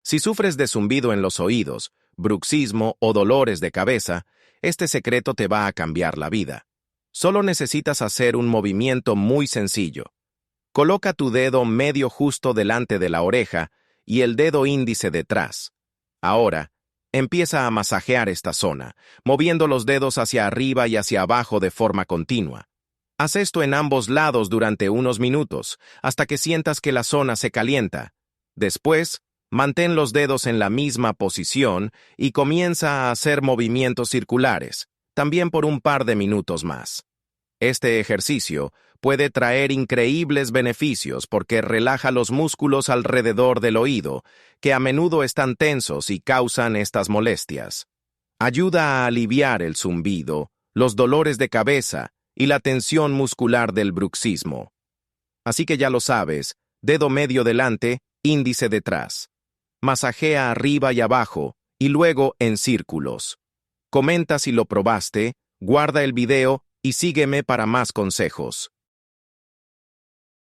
Si sufres de zumbido en los oídos, bruxismo o dolores de cabeza, este secreto te va a cambiar la vida. Solo necesitas hacer un movimiento muy sencillo. Coloca tu dedo medio justo delante de la oreja y el dedo índice detrás. Ahora, empieza a masajear esta zona, moviendo los dedos hacia arriba y hacia abajo de forma continua. Haz esto en ambos lados durante unos minutos, hasta que sientas que la zona se calienta. Después, mantén los dedos en la misma posición y comienza a hacer movimientos circulares, también por un par de minutos más. Este ejercicio puede traer increíbles beneficios porque relaja los músculos alrededor del oído, que a menudo están tensos y causan estas molestias. Ayuda a aliviar el zumbido, los dolores de cabeza y la tensión muscular del bruxismo. Así que ya lo sabes, dedo medio delante, índice detrás. Masajea arriba y abajo, y luego en círculos. Comenta si lo probaste, guarda el video y sígueme para más consejos.